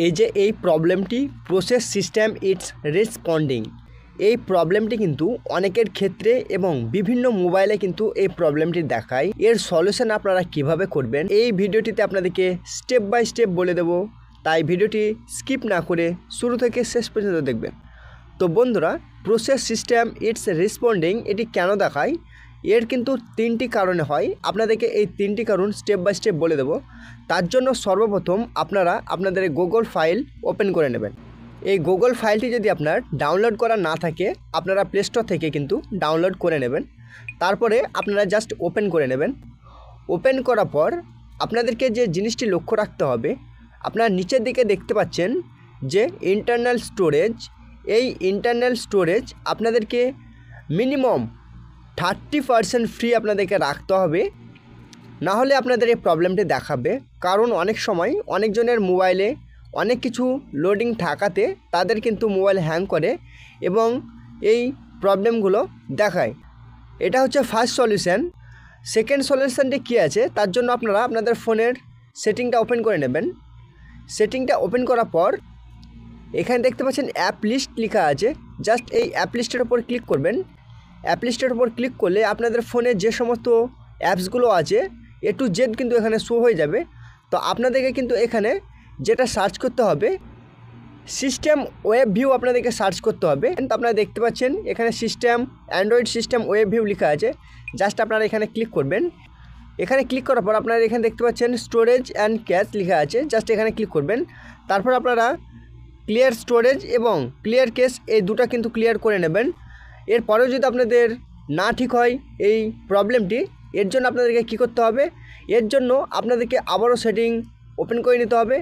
এই যে এই প্রবলেমটি প্রসেস সিস্টেম ইটস রেসপন্ডিং, এই প্রবলেমটি কিন্তু অনেকের ক্ষেত্রে এবং বিভিন্ন মোবাইলে কিন্তু এই প্রবলেমটি দেখায়। এর সলিউশন আপনারা কিভাবে করবেন এই ভিডিওটিতে আপনাদেরকে স্টেপ বাই স্টেপ বলে দেব, তাই ভিডিওটি স্কিপ না করে শুরু থেকে শেষ পর্যন্ত দেখবেন। তো বন্ধুরা, প্রসেস সিস্টেম ইটস রেসপন্ডিং এটি কেন দেখায়, এর কিন্তু তিনটি কারণে হয়। আপনাদেরকে এই তিনটি কারণ স্টেপ বাই স্টেপ বলে দেব। তার জন্য সর্বপ্রথম আপনারা আপনাদের গুগল ফাইল ওপেন করে নেবেন। এই গুগল ফাইলটি যদি আপনার ডাউনলোড করা না থাকে, আপনারা প্লে স্টোর থেকে কিন্তু ডাউনলোড করে নেবেন। তারপরে আপনারা জাস্ট ওপেন করে নেবেন। ওপেন করার পর আপনাদেরকে যে জিনিসটি লক্ষ্য রাখতে হবে, আপনারা নিচের দিকে দেখতে পাচ্ছেন যে ইন্টারনাল স্টোরেজ। এই ইন্টারনাল স্টোরেজ আপনাদেরকে মিনিমাম 30% ফ্রি আপনাদেরকে রাখতে হবে, না হলে আপনাদের এই প্রবলেমটি দেখাবে। কারণ অনেক সময় অনেকজনের মোবাইলে অনেক কিছু লোডিং থাকাতে তাদের কিন্তু মোবাইল হ্যাং করে এবং এই প্রবলেমগুলো দেখায়। এটা হচ্ছে ফার্স্ট সলিউশন। সেকেন্ড সলিউশনটি কী আছে, তার জন্য আপনারা আপনাদের ফোনের সেটিংটা ওপেন করে নেবেন। সেটিংটা ওপেন করার পর এখানে দেখতে পাচ্ছেন অ্যাপ লিস্ট লেখা আছে, জাস্ট এই অ্যাপ লিস্টের ওপর ক্লিক করবেন। অ্যাপ লিস্টের ওপর ক্লিক করলে আপনাদের ফোনে যে সমস্ত অ্যাপসগুলো আছে A to Z কিন্তু এখানে শো হয়ে যাবে। তো আপনাদেরকে কিন্তু এখানে যেটা সার্চ করতে হবে, সিস্টেম ওয়েব ভিউ আপনাদেরকে সার্চ করতে হবে। তো আপনারা দেখতে পাচ্ছেন এখানে system Android system web view লেখা আছে, জাস্ট আপনারা এখানে ক্লিক করবেন। এখানে ক্লিক করার পর আপনারা এখানে দেখতে পাচ্ছেন স্টোরেজ অ্যান্ড ক্যাশ লেখা আছে, জাস্ট এখানে ক্লিক করবেন। তারপর আপনারা ক্লিয়ার স্টোরেজ এবং ক্লিয়ার ক্যাশ এই দুটো কিন্তু ক্লিয়ার করে নেবেন। এরপরেও যদি আপনাদের না ঠিক হয় এই প্রবলেমটি, এর জন্য আপনাদেরকে কী করতে হবে, এর জন্য আপনাদেরকে আবারও সেটিং ওপেন করে নিতে হবে।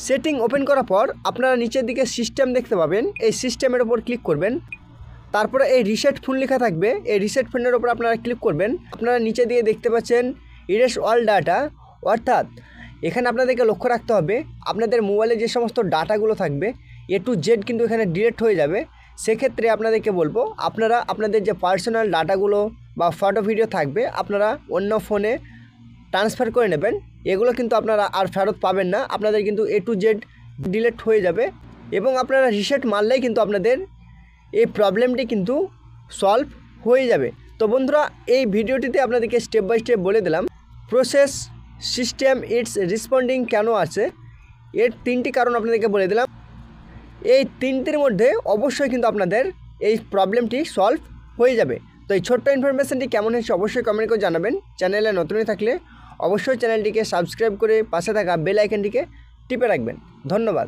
সেটিং ওপেন করার পর আপনারা নিচের দিকে সিস্টেম দেখতে পাবেন, এই সিস্টেমের ওপর ক্লিক করবেন। তারপরে এই রিসেট ফোন লেখা থাকবে, এই রিসেট ফোনের ওপর আপনারা ক্লিক করবেন। আপনারা নিচে দিয়ে দেখতে পাচ্ছেন ইরেজ অল ডাটা, অর্থাৎ এখানে আপনাদেরকে লক্ষ্য রাখতে হবে আপনাদের মোবাইলে যে সমস্ত ডাটাগুলো থাকবে A to Z কিন্তু এখানে ডিলিট হয়ে যাবে। সেক্ষেত্রে আপনাদেরকে বলবো আপনারা আপনাদের যে পার্সোনাল ডাটাগুলো বা ফটো ভিডিও থাকবে আপনারা অন্য ফোনে ট্রান্সফার করে নেবেন। এগুলো কিন্তু আপনারা আর ফেরত পাবেন না, আপনাদের কিন্তু A to Z ডিলিট হয়ে যাবে এবং আপনারা রিসেট মারলেই কিন্তু আপনাদের এই প্রবলেমটি কিন্তু সলভ হয়ে যাবে। তো বন্ধুরা, এই ভিডিওটিতে আপনাদেরকে স্টেপ বাই স্টেপ বলে দিলাম প্রসেস সিস্টেম ইটস রেসপন্ডিং কেন আছে, এর তিনটি কারণ আপনাদেরকে বলে দিলাম। এই তিনটির মধ্যে অবশ্যই কিন্তু আপনাদের এই প্রবলেমটি সলভ হয়ে যাবে। তো এই ছোট্ট ইনফরমেশনটি কেমন হয়েছে অবশ্যই কমেন্ট করে জানাবেন। চ্যানেলে নতুন থাকলে অবশ্যই চ্যানেলটিকে সাবস্ক্রাইব করে পাশে থাকা বেল আইকনটিকে টিপে রাখবেন। ধন্যবাদ।